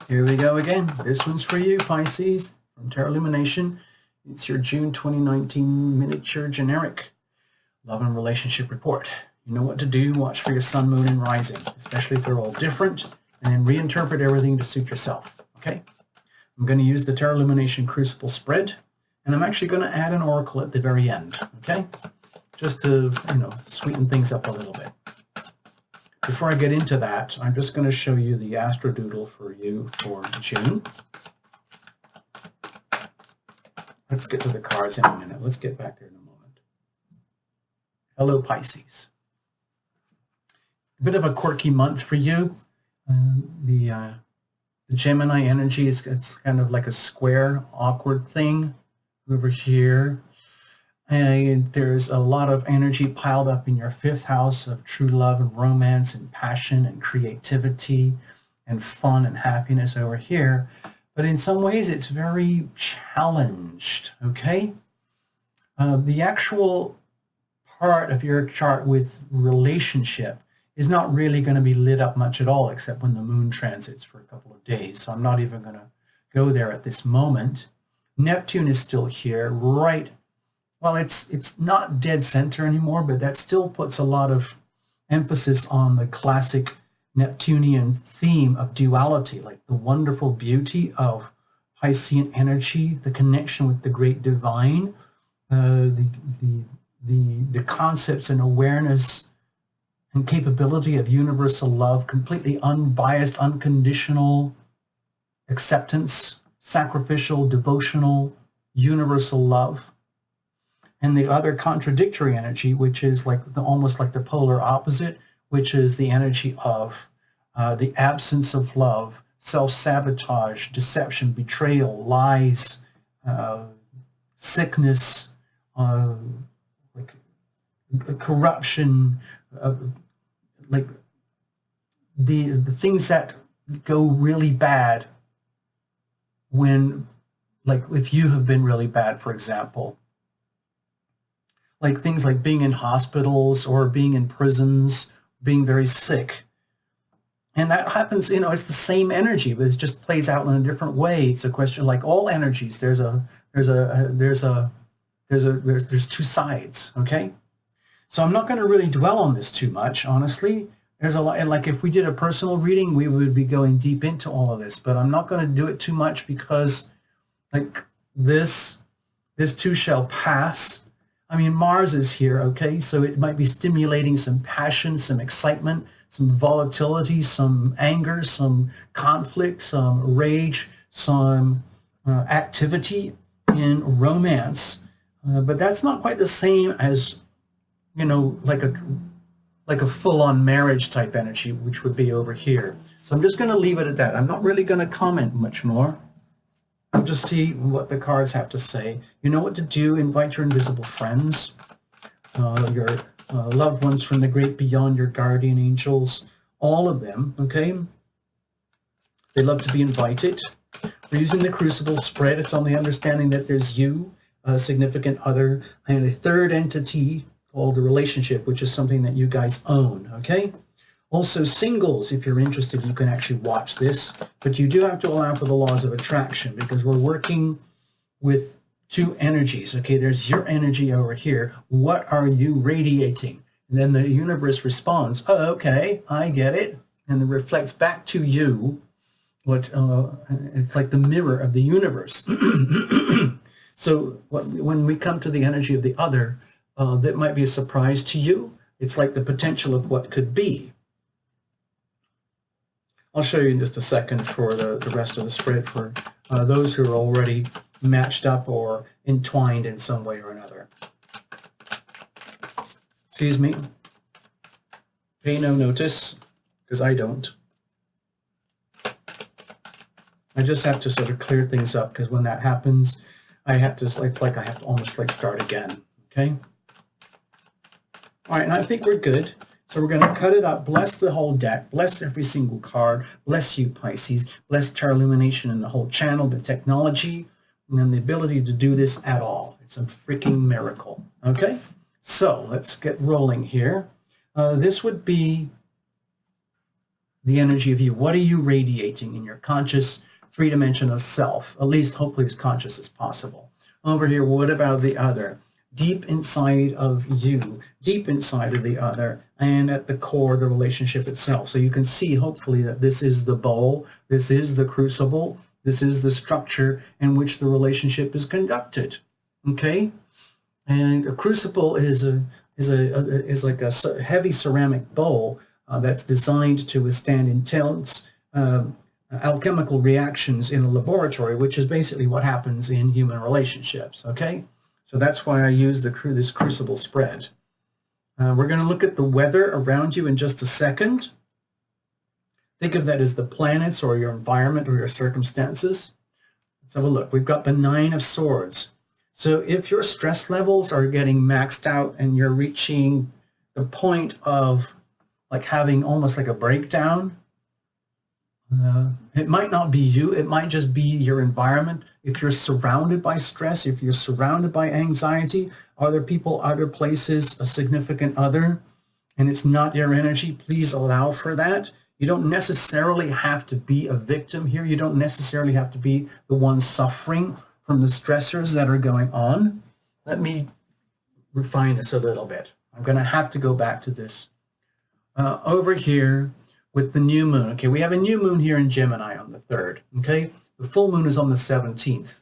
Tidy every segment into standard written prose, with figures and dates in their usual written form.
Here we go again. This one's for you, Pisces, from Tarot Lumination. It's your June 2019 miniature generic love and relationship report. You know what to do. Watch for your sun, moon, and rising, especially if they're all different, and then reinterpret everything to suit yourself, okay? I'm going to use the Tarot Lumination Crucible spread, and I'm actually going to add an oracle at the very end, okay? Just to, sweeten things up a little bit. Before I get into that, I'm just going to show you the Astro Doodle for you for June. Let's get to the cards in a minute. Let's get back there in a moment. Hello, Pisces. A bit of a quirky month for you. The Gemini energy is it's kind of like a square, awkward thing over here. And there's a lot of energy piled up in your fifth house of true love and romance and passion and creativity and fun and happiness over here. But in some ways, it's very challenged, okay? The actual part of your chart with relationship is not really going to be lit up much at all, except when the moon transits for a couple of days. So I'm not even going to go there at this moment. Neptune is still here, right? Well, it's not dead center anymore, but that still puts a lot of emphasis on the classic Neptunian theme of duality, like the wonderful beauty of Piscean energy, the connection with the great divine, the concepts and awareness and capability of universal love, completely unbiased, unconditional acceptance, sacrificial, devotional, universal love. And the other contradictory energy, which is like almost like the polar opposite, which is the energy of the absence of love, self-sabotage, deception, betrayal, lies, sickness, like corruption, like the things that go really bad when, like if you have been really bad, for example. Like things like being in hospitals or being in prisons, being very sick. And that happens, it's the same energy, but it just plays out in a different way. It's a question like all energies. There's two sides, okay? So I'm not going to really dwell on this too much, honestly. There's a lot, and like if we did a personal reading, we would be going deep into all of this, but I'm not going to do it too much because like this too shall pass. I mean, Mars is here, okay? So it might be stimulating some passion, some excitement, some volatility, some anger, some conflict, some rage, some activity in romance. But that's not quite the same as, like a full-on marriage type energy, which would be over here. So I'm just going to leave it at that. I'm not really going to comment much more. I'll just see what the cards have to say. You know what to do. Invite your invisible friends, your loved ones from the great beyond, your guardian angels, all of them, okay? They love to be invited. We're using the Crucible spread. It's on the understanding that there's you, a significant other, and a third entity called the relationship, which is something that you guys own, okay? Also, singles, if you're interested, you can actually watch this, but you do have to allow for the laws of attraction because we're working with two energies, okay? There's your energy over here. What are you radiating? And then the universe responds, oh, okay, I get it. And it reflects back to you what, it's like the mirror of the universe. So when we come to the energy of the other, that might be a surprise to you. It's like the potential of what could be. I'll show you in just a second for the rest of the spread for those who are already matched up or entwined in some way or another. Excuse me. Pay no notice, because I don't. I just have to sort of clear things up, because when that happens, I have to, it's like I have to almost like start again, okay? All right, and I think we're good. So we're going to cut it up, bless the whole deck, bless every single card, bless you, Pisces, bless Tarot Lumination and the whole channel, the technology, and then the ability to do this at all. It's a freaking miracle, okay? So let's get rolling here. This would be the energy of you. What are you radiating in your conscious three-dimensional self? At least hopefully as conscious as possible. Over here, what about the other? Deep inside of you, deep inside of the other, and at the core, the relationship itself. So you can see, hopefully, that this is the bowl, this is the crucible, this is the structure in which the relationship is conducted. Okay? And a crucible is like a heavy ceramic bowl that's designed to withstand intense alchemical reactions in a laboratory, which is basically what happens in human relationships. Okay? So that's why I use this crucible spread. We're going to look at the weather around you in just a second. Think of that as the planets or your environment or your circumstances. Let's have a look. We've got the Nine of Swords. So if your stress levels are getting maxed out and you're reaching the point of like having almost like a breakdown, it might not be you, it might just be your environment. If you're surrounded by stress, if you're surrounded by anxiety, other people, other places, a significant other, and it's not your energy, please allow for that. You don't necessarily have to be a victim here. You don't necessarily have to be the one suffering from the stressors that are going on. Let me refine this a little bit. I'm going to have to go back to this. Over here, with the new moon. Okay, we have a new moon here in Gemini on the 3rd. Okay, the full moon is on the 17th.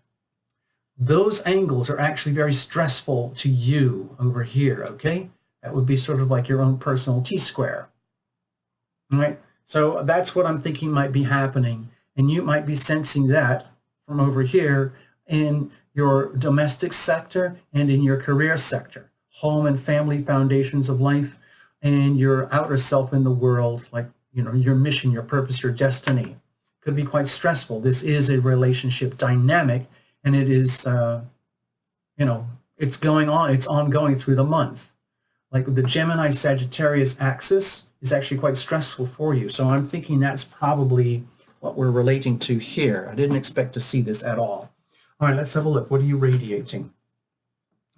Those angles are actually very stressful to you over here. Okay, that would be sort of like your own personal T-square. All right, so that's what I'm thinking might be happening, and you might be sensing that from over here in your domestic sector and in your career sector, home and family foundations of life, and your outer self in the world, like your mission, your purpose, your destiny. Could be quite stressful. This is a relationship dynamic, and it is, it's going on, it's ongoing through the month. Like the Gemini-Sagittarius axis is actually quite stressful for you. So I'm thinking that's probably what we're relating to here. I didn't expect to see this at all. All right, let's have a look. What are you radiating?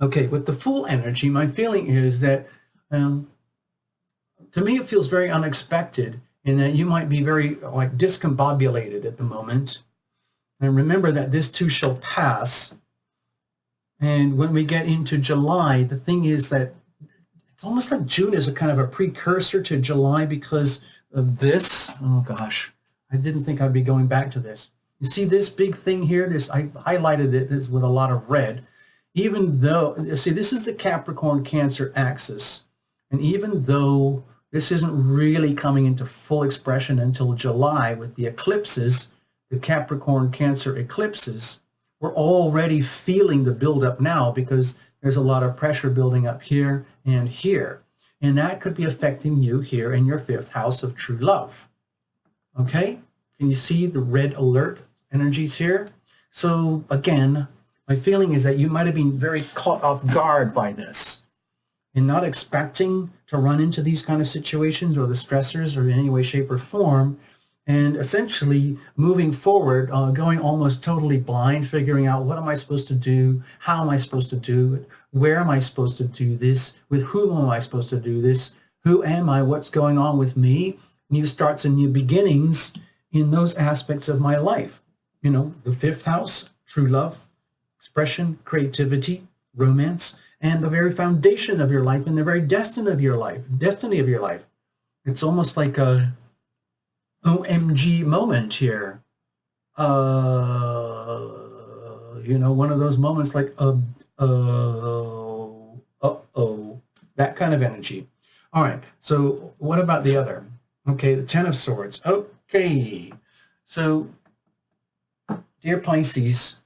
Okay, with the full energy, my feeling is that, to me, it feels very unexpected in that you might be very discombobulated at the moment. And remember that this too shall pass. And when we get into July, the thing is that it's almost like June is a kind of a precursor to July because of this. Oh gosh, I didn't think I'd be going back to this. You see this big thing here? I highlighted this with a lot of red. Even though, see, this is the Capricorn-Cancer axis. And even though this isn't really coming into full expression until July with the eclipses, the Capricorn-Cancer eclipses, we're already feeling the buildup now because there's a lot of pressure building up here and here. And that could be affecting you here in your 5th house of true love. Okay? Can you see the red alert energies here? So again, my feeling is that you might have been very caught off guard by this and not expecting to run into these kind of situations or the stressors or in any way, shape, or form, and essentially moving forward, going almost totally blind, figuring out what am I supposed to do, how am I supposed to do it, where am I supposed to do this, with whom am I supposed to do this, who am I, what's going on with me, new starts and new beginnings in those aspects of my life. The 5th house, true love, expression, creativity, romance, and the very foundation of your life and the very destiny of your life. It's almost like a OMG moment here. One of those moments like, uh-oh, that kind of energy. All right, so what about the other? Okay, the 10 of Swords. Okay, so dear Pisces,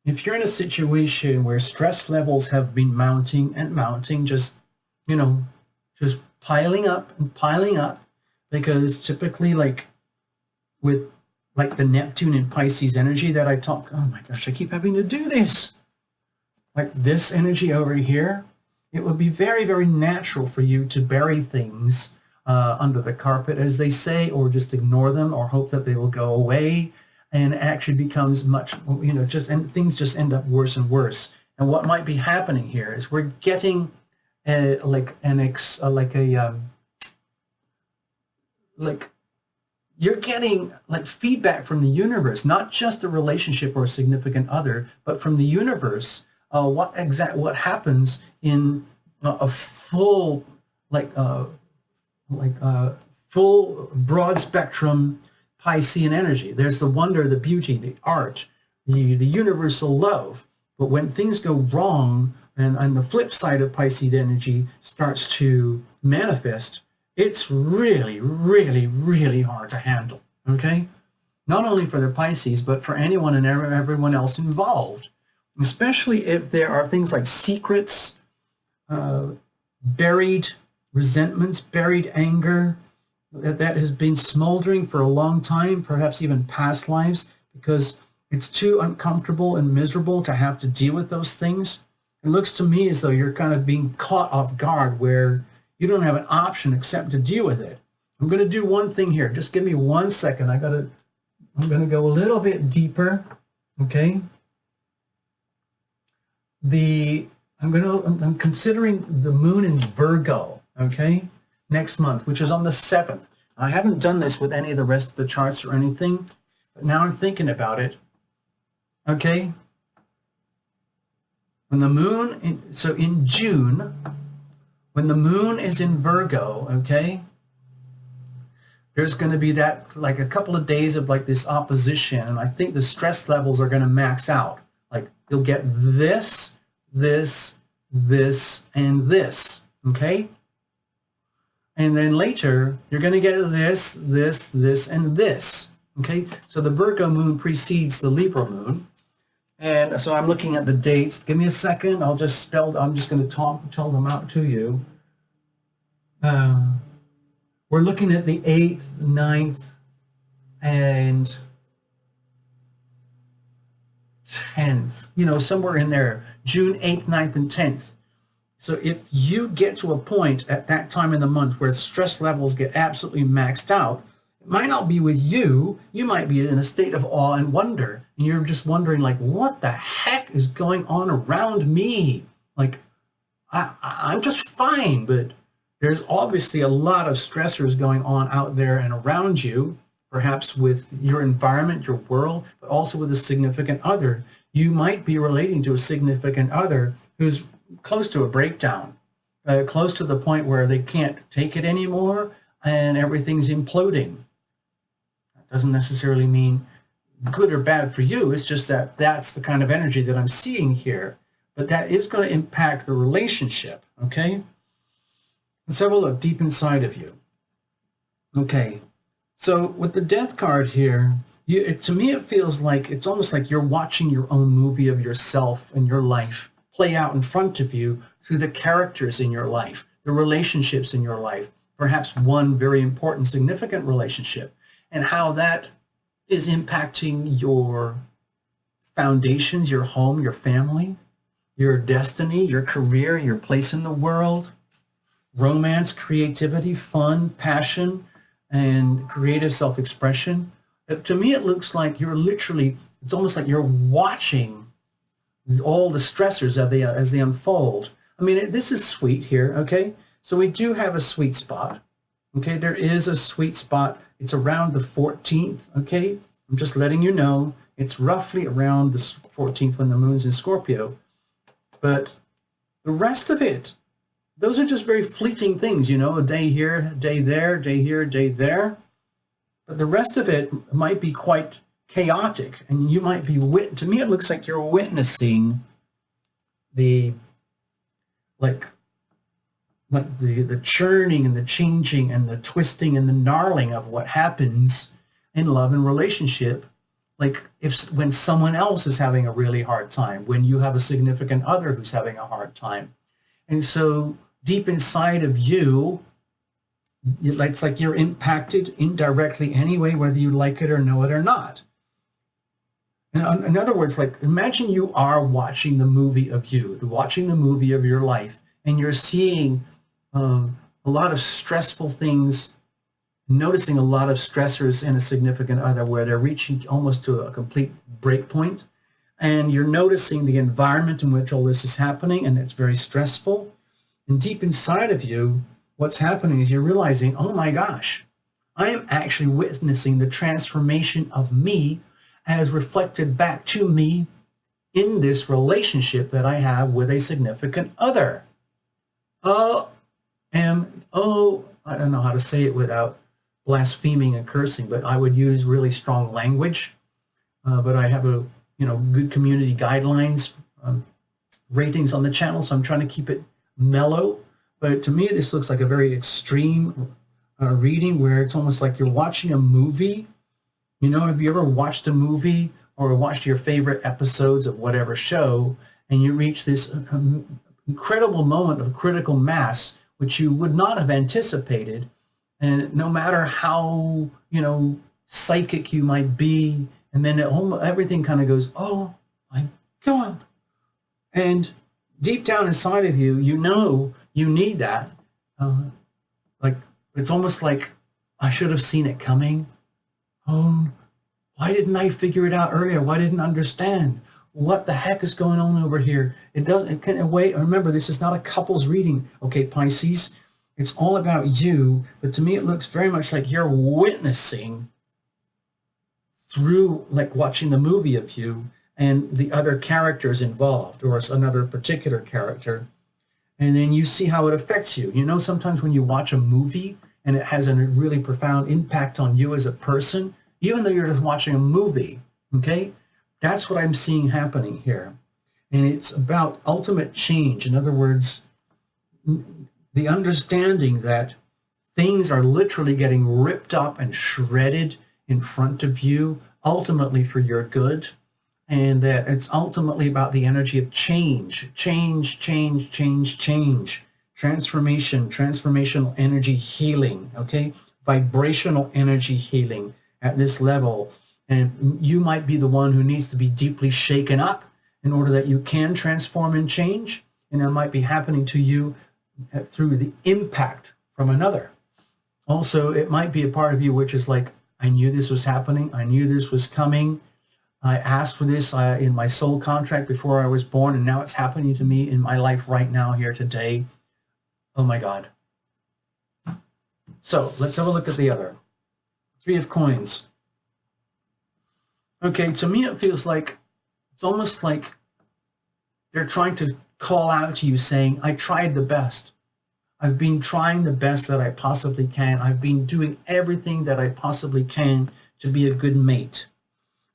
if you're in a situation where stress levels have been mounting and mounting, just piling up and piling up, because typically with the Neptune and Pisces energy that I talk, oh my gosh, I keep having to do this. Like this energy over here, it would be very, very natural for you to bury things under the carpet, as they say, or just ignore them or hope that they will go away. And it actually becomes much, and things just end up worse and worse. And what might be happening here is we're getting you're getting like feedback from the universe, not just a relationship or a significant other, but from the universe. What happens in a full like full broad spectrum Piscean energy. There's the wonder, the beauty, the art, the universal love. But when things go wrong, and on the flip side of Piscean energy starts to manifest, it's really, really, really hard to handle, okay? Not only for the Pisces, but for anyone and everyone else involved, especially if there are things like secrets, buried resentments, buried anger that has been smoldering for a long time, perhaps even past lives, because it's too uncomfortable and miserable to have to deal with those things. It looks to me as though you're kind of being caught off guard where you don't have an option except to deal with it. I'm going to do one thing here. Just give me 1 second. I'm going to go a little bit deeper. Okay. I'm considering the moon in Virgo. Okay. Next month, which is on the 7th. I haven't done this with any of the rest of the charts or anything, but now I'm thinking about it. Okay. When the moon, so in June, when the moon is in Virgo, okay, there's going to be that, like a couple of days of like this opposition, and I think the stress levels are going to max out. Like you'll get this, this, this, and this, okay? And then later, you're going to get this, this, this, and this, okay? So the Virgo moon precedes the Libra moon. And so I'm looking at the dates. Give me a second. I'm just going to tell them out to you. We're looking at the 8th, 9th, and 10th, you know, somewhere in there, June 8th, 9th, and 10th. So if you get to a point at that time in the month where stress levels get absolutely maxed out, it might not be with you. You might be in a state of awe and wonder. And you're just wondering, like, what the heck is going on around me? Like, I'm just fine, but there's obviously a lot of stressors going on out there and around you, perhaps with your environment, your world, but also with a significant other. You might be relating to a significant other who's close to a breakdown, close to the point where they can't take it anymore and everything's imploding. That doesn't necessarily mean good or bad for you. It's just that that's the kind of energy that I'm seeing here. But that is going to impact the relationship, okay? Let's have a look deep inside of you. Okay, so with the Death card here, to me it feels like it's almost like you're watching your own movie of yourself and your life play out in front of you through the characters in your life, the relationships in your life, perhaps one very important, significant relationship, and how that is impacting your foundations, your home, your family, your destiny, your career, your place in the world, romance, creativity, fun, passion, and creative self-expression. To me, it looks like you're literally, it's almost like you're watching all the stressors as they unfold. I mean, this is sweet here, okay? So we do have a sweet spot, okay? There is a sweet spot. It's around the 14th, okay? I'm just letting you know. It's roughly around the 14th when the moon's in Scorpio. But the rest of it, those are just very fleeting things, you know, a day here, a day there, a day here, a day there. But the rest of it might be quite chaotic, and you might be to me it looks like you're witnessing the the churning and the changing and the twisting and the gnarling of what happens in love and relationship, like when someone else is having a really hard time, when you have a significant other who's having a hard time. And so deep inside of you, it's like you're impacted indirectly anyway, whether you like it or know it or not. In other words, like imagine you are watching the movie of you, watching the movie of your life, and you're seeing a lot of stressful things, noticing a lot of stressors in a significant other where they're reaching almost to a complete break point, and you're noticing the environment in which all this is happening, and it's very stressful. And deep inside of you, what's happening is you're realizing, oh my gosh, I am actually witnessing the transformation of me as reflected back to me in this relationship that I have with a significant other. I don't know how to say it without blaspheming and cursing, but I would use really strong language. But I have good community guidelines, ratings on the channel, so I'm trying to keep it mellow. But to me, this looks like a very extreme reading where it's almost like you're watching a movie. Have you ever watched a movie or watched your favorite episodes of whatever show, and you reach this incredible moment of critical mass, which you would not have anticipated. And no matter how, psychic you might be, and then everything kind of goes, oh my God. And deep down inside of you, you need that. It's almost like I should have seen it coming. Oh, why didn't I figure it out earlier? Why didn't I understand? What the heck is going on over here? Remember, this is not a couple's reading, okay, Pisces? It's all about you, but to me it looks very much like you're witnessing through, like watching the movie of you and the other characters involved, or another particular character, and then you see how it affects you. Sometimes when you watch a movie and it has a really profound impact on you as a person, even though you're just watching a movie, okay? That's what I'm seeing happening here. And it's about ultimate change. In other words, the understanding that things are literally getting ripped up and shredded in front of you, ultimately for your good, and that it's ultimately about the energy of change, transformation, transformational energy healing, okay? Vibrational energy healing at this level. And you might be the one who needs to be deeply shaken up in order that you can transform and change. And that might be happening to you through the impact from another. Also, it might be a part of you which is like, I knew this was happening. I knew this was coming. I asked for this in my soul contract before I was born, and now it's happening to me in my life right now, here today. Oh my God. So let's have a look at the other. Three of Coins. Okay, to me it feels like, it's almost like they're trying to call out to you saying, I tried the best. I've been trying the best that I possibly can. I've been doing everything that I possibly can to be a good mate,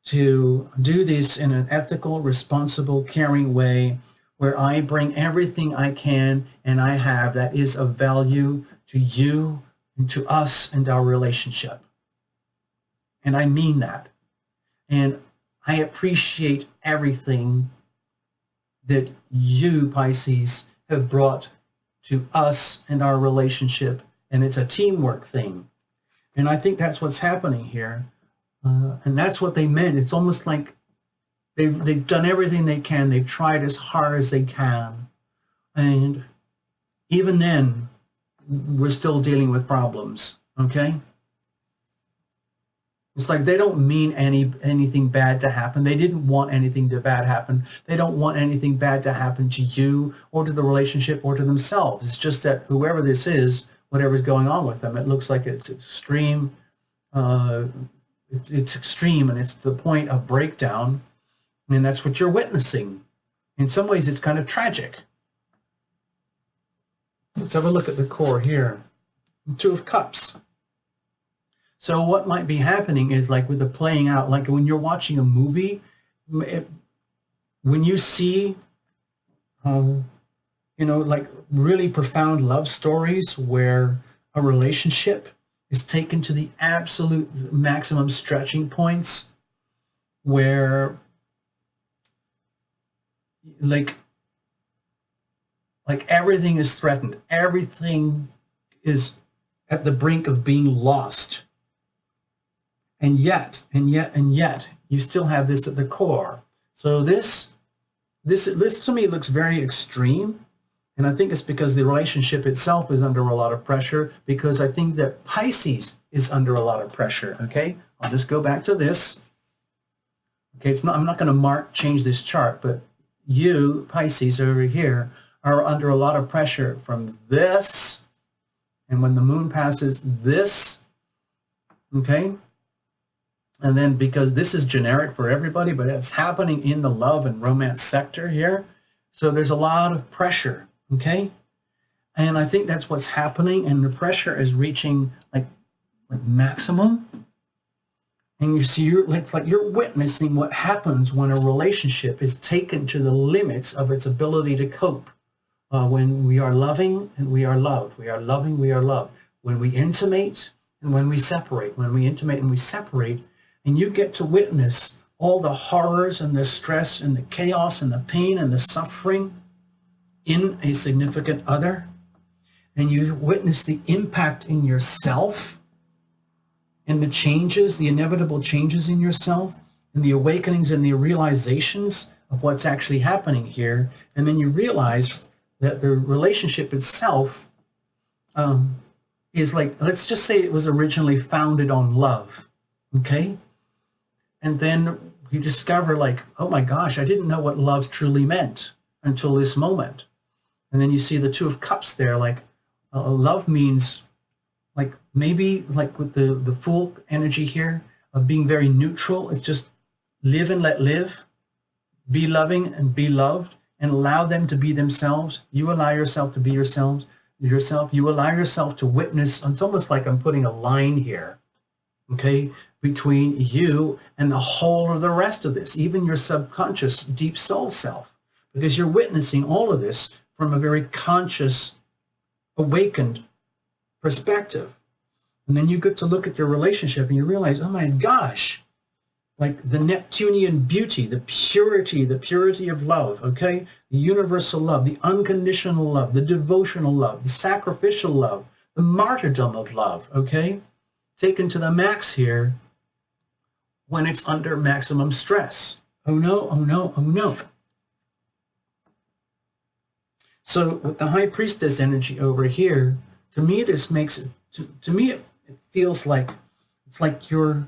to do this in an ethical, responsible, caring way where I bring everything I can and I have that is of value to you and to us and our relationship. And I mean that. And I appreciate everything that you, Pisces, have brought to us and our relationship. And it's a teamwork thing. And I think that's what's happening here. And that's what they meant. It's almost like they've done everything they can. They've tried as hard as they can. And even then, we're still dealing with problems, okay? It's like they don't mean anything bad to happen. They didn't want anything bad happen. They don't want anything bad to happen to you or to the relationship or to themselves. It's just that whoever this is, whatever's going on with them, it looks like it's extreme. It's extreme, and it's the point of breakdown, and that's what you're witnessing. In some ways, it's kind of tragic. Let's have a look at the core here. Two of Cups. So what might be happening is like with the playing out, like when you're watching a movie, when you see, like really profound love stories where a relationship is taken to the absolute maximum stretching points, where like everything is threatened, everything is at the brink of being lost. And yet, you still have this at the core. So this to me looks very extreme. And I think it's because the relationship itself is under a lot of pressure, because I think that Pisces is under a lot of pressure, okay? I'll just go back to this. Okay, I'm not going to change this chart, but you, Pisces, over here, are under a lot of pressure from this. And when the moon passes, this okay? And then because this is generic for everybody, but it's happening in the love and romance sector here. So there's a lot of pressure, okay? And I think that's what's happening, and the pressure is reaching like maximum. And you see, it's like you're witnessing what happens when a relationship is taken to the limits of its ability to cope. When we are loving and we are loved, we are loving, we are loved. When we intimate and when we separate, when we intimate and we separate, and you get to witness all the horrors and the stress and the chaos and the pain and the suffering in a significant other, and you witness the impact in yourself and the changes, the inevitable changes in yourself, and the awakenings and the realizations of what's actually happening here, and then you realize that the relationship itself is like, let's just say it was originally founded on love, okay? And then you discover like, oh my gosh, I didn't know what love truly meant until this moment. And then you see the Two of Cups there, like love means like maybe like with the full energy here of being very neutral. It's just live and let live, be loving and be loved, and allow them to be themselves. You allow yourself to be yourself. You allow yourself to witness. It's almost like I'm putting a line here, okay, between you and the whole of the rest of this, even your subconscious deep soul self, because you're witnessing all of this from a very conscious, awakened perspective. And then you get to look at your relationship and you realize, oh my gosh, like the Neptunian beauty, the purity of love, okay? The universal love, the unconditional love, the devotional love, the sacrificial love, the martyrdom of love, okay? Taken to the max here when it's under maximum stress. Oh no, oh no, oh no. So with the High Priestess energy over here, to me this makes it, to me it feels like, it's like you're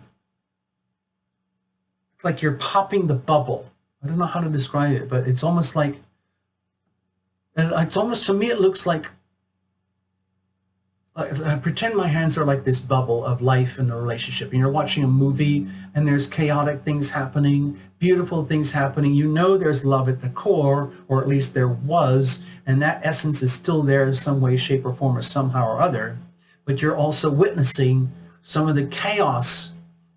popping the bubble. I don't know how to describe it, but it's almost like, to me it looks like, I pretend my hands are like this bubble of life in a relationship. And you're watching a movie and there's chaotic things happening, beautiful things happening. You know there's love at the core, or at least there was, and that essence is still there in some way, shape, or form, or somehow or other. But you're also witnessing some of the chaos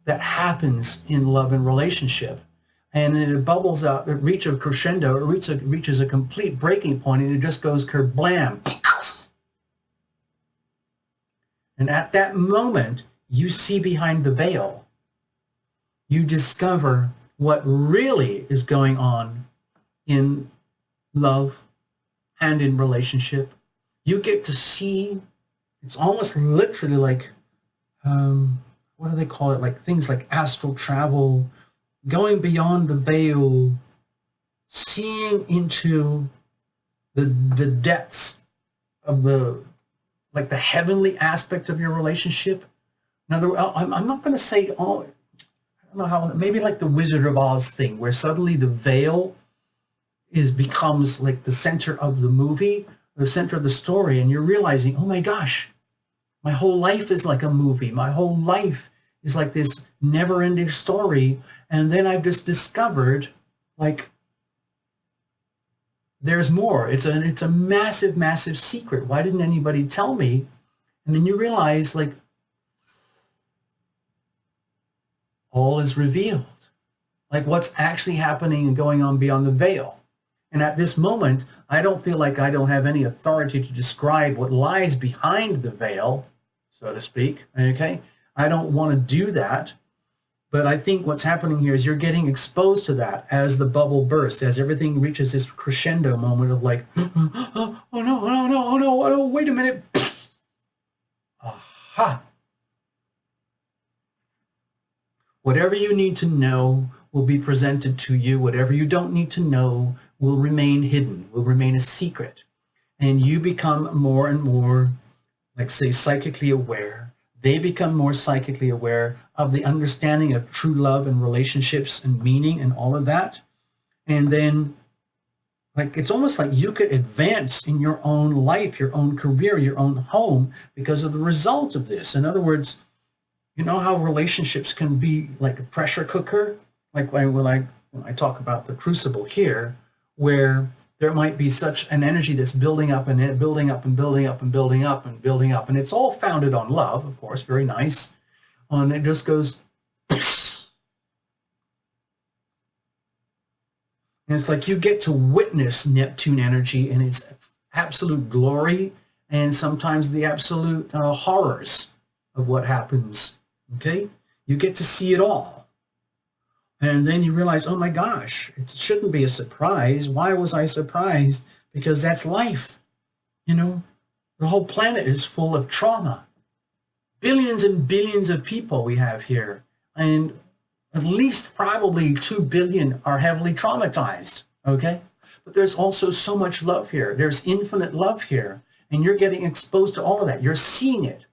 that happens in love and relationship. And then it bubbles out, it reaches a crescendo, it reaches a complete breaking point, and it just goes kerblam. And at that moment, you see behind the veil. You discover what really is going on in love and in relationship. You get to see, it's almost literally like, what do they call it? Like things like astral travel, going beyond the veil, seeing into the depths of the heavenly aspect of your relationship. In other words, I'm not going to say, I don't know how, maybe like the Wizard of Oz thing, where suddenly the veil becomes like the center of the movie, the center of the story, and you're realizing, oh my gosh, my whole life is like a movie. My whole life is like this never-ending story. And then I've just discovered, like, there's more. It's a massive, massive secret. Why didn't anybody tell me? And then you realize, like, all is revealed. Like what's actually happening and going on beyond the veil. And at this moment, I don't feel like I don't have any authority to describe what lies behind the veil, so to speak, okay? I don't want to do that. But I think what's happening here is you're getting exposed to that as the bubble bursts, as everything reaches this crescendo moment of like, oh no, oh no, oh no, oh no, oh no, wait a minute. Aha. Whatever you need to know will be presented to you. Whatever you don't need to know will remain hidden, will remain a secret. And you become more and more, like say, psychically aware. They become more psychically aware of the understanding of true love and relationships and meaning and all of that. And then, like, it's almost like you could advance in your own life, your own career, your own home because of the result of this. In other words, You know how relationships can be like a pressure cooker? Like when I talk about the crucible here, where there might be such an energy that's building up and building up and building up and building up and building up. And it's all founded on love, of course, very nice. And it just goes, and it's like you get to witness Neptune energy in its absolute glory and sometimes the absolute horrors of what happens, okay? You get to see it all. And then you realize, oh my gosh, it shouldn't be a surprise. Why was I surprised? Because that's life. You know, the whole planet is full of trauma. Billions and billions of people we have here. And at least probably 2 billion are heavily traumatized, okay? But there's also so much love here. There's infinite love here. And you're getting exposed to all of that. You're seeing it.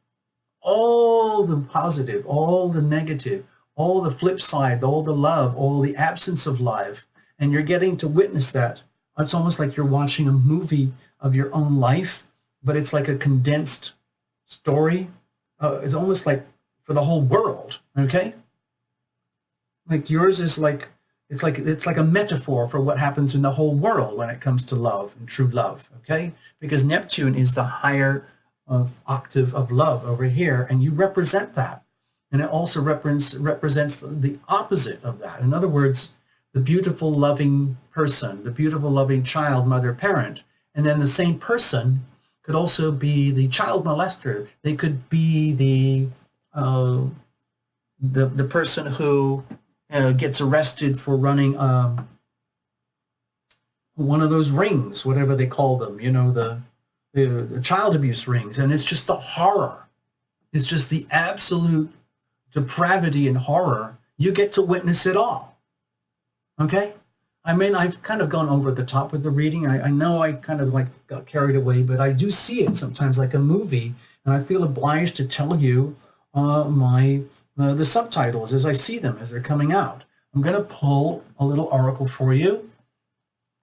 All the positive, all the negative, all the flip side, all the love, all the absence of love. And you're getting to witness that. It's almost like you're watching a movie of your own life, but it's like a condensed story. It's almost like for the whole world, okay? Like yours is like, it's like a metaphor for what happens in the whole world when it comes to love and true love, okay? Because Neptune is the higher octave of love over here, and you represent that. And it also represents the opposite of that. In other words, the beautiful, loving person, the beautiful, loving child, mother, parent. And then the same person could also be the child molester. They could be the person who gets arrested for running one of those rings, whatever they call them, you know, the child abuse rings. And it's just the horror. It's just the absolute depravity and horror. You get to witness it all. Okay? I mean, I've kind of gone over the top with the reading. I know I kind of like got carried away, but I do see it sometimes like a movie, and I feel obliged to tell you the subtitles as I see them, as they're coming out. I'm going to pull a little oracle for you.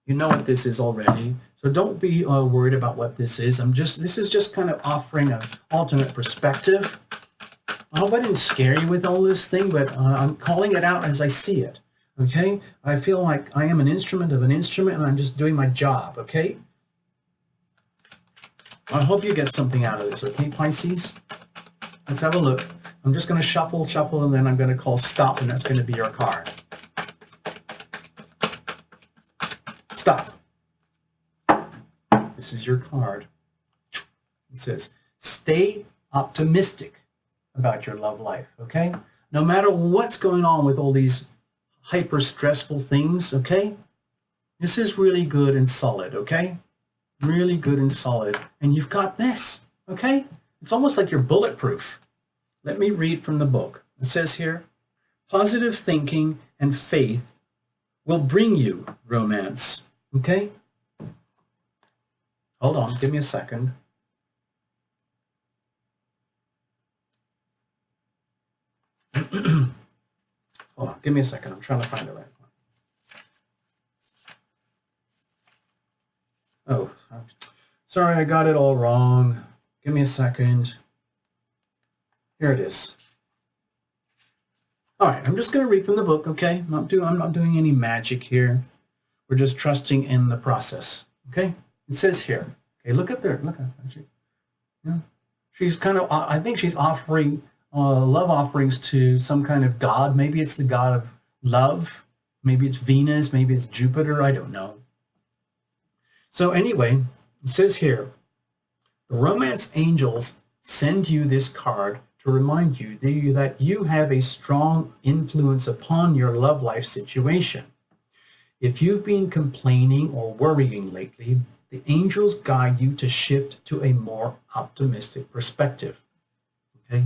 You know what this is already, so don't be worried about what this is. This is just kind of offering an alternate perspective. I hope I didn't scare you with all this thing, but I'm calling it out as I see it. Okay, I feel like I am an instrument of an instrument, and I'm just doing my job. Okay, I hope you get something out of this. Okay, Pisces, let's have a look. I'm just going to shuffle, and then I'm going to call stop, and that's going to be your card. Stop. This is your card. It says, stay optimistic about your love life, okay? No matter what's going on with all these hyper stressful things, okay? This is really good and solid, okay? Really good and solid. And you've got this, okay? It's almost like you're bulletproof. Let me read from the book. It says here, positive thinking and faith will bring you romance, okay? Hold on, give me a second. Hold on, give me a second. I'm trying to find the right one. Oh, sorry, I got it all wrong. Give me a second. Here it is. All right, I'm just going to read from the book, okay? I'm not doing any magic here. We're just trusting in the process, okay? It says here, okay, look at there. Look at her. Yeah. She's kind of, I think she's offering love offerings to some kind of god. Maybe it's the god of love. Maybe it's Venus. Maybe it's Jupiter. I don't know. So anyway, it says here, the romance angels send you this card to remind you that you have a strong influence upon your love life situation. If you've been complaining or worrying lately, the angels guide you to shift to a more optimistic perspective. Okay?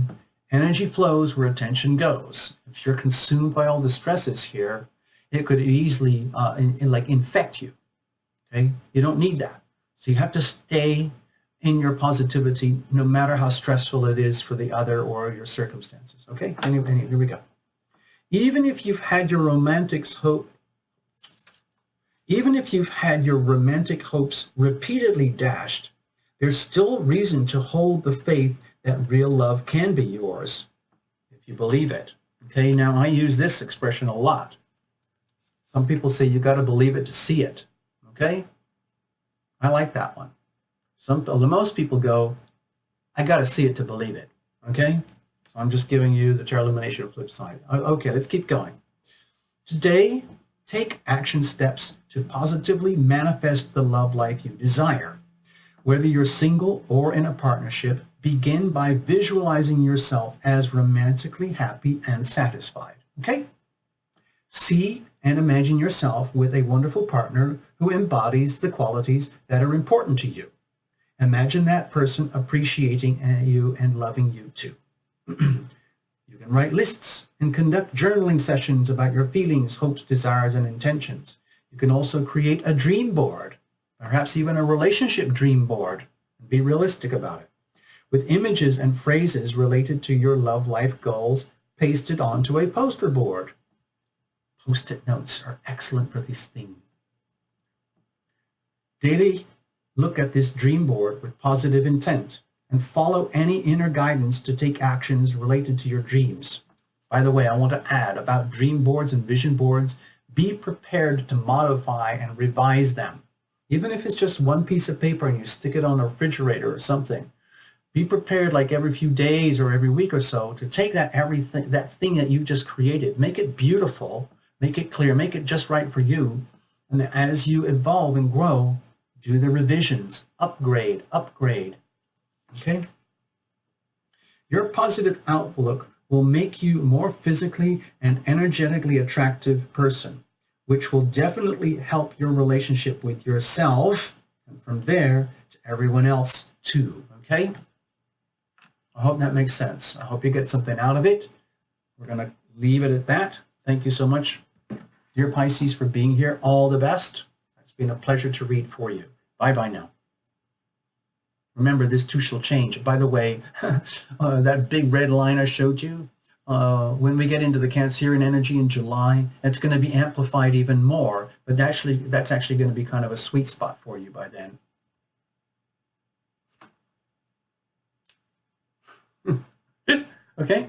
Energy flows where attention goes. If you're consumed by all the stresses here, it could easily infect you. Okay? You don't need that. So you have to stay in your positivity no matter how stressful it is for the other or your circumstances. Okay? Anyway, here we go. Even if you've had your romantic hopes repeatedly dashed, there's still reason to hold the faith that real love can be yours. If if you believe it. Okay, now I use this expression a lot. Some people say you got to believe it to see it. Okay, I like that one. Most people go, I got to see it to believe it. Okay, so I'm just giving you the Tarot Illumination flip side. Okay, let's keep going. Today, take action steps to positively manifest the love life you desire. Whether you're single or in a partnership, begin by visualizing yourself as romantically happy and satisfied. Okay? See and imagine yourself with a wonderful partner who embodies the qualities that are important to you. Imagine that person appreciating you and loving you too. You can write lists and conduct journaling sessions about your feelings, hopes, desires, and intentions. You can also create a dream board, perhaps even a relationship dream board, and be realistic about it, with images and phrases related to your love life goals pasted onto a poster board. Post-it notes are excellent for this thing. Daily look at this dream board with positive intent and follow any inner guidance to take actions related to your dreams. By the way, I want to add about dream boards and vision boards, be prepared to modify and revise them. Even if it's just one piece of paper and you stick it on a refrigerator or something, be prepared like every few days or every week or so to take that thing that you just created, make it beautiful, make it clear, make it just right for you. And as you evolve and grow, do the revisions, upgrade. Okay? Your positive outlook will make you more physically and energetically attractive person, which will definitely help your relationship with yourself, and from there to everyone else too. Okay? I hope that makes sense. I hope you get something out of it. We're going to leave it at that. Thank you so much, dear Pisces, for being here. All the best. It's been a pleasure to read for you. Bye-bye now. Remember, this too shall change. By the way, that big red line I showed you, when we get into the Cancerian energy in July, it's going to be amplified even more. But that's actually going to be kind of a sweet spot for you by then. Okay?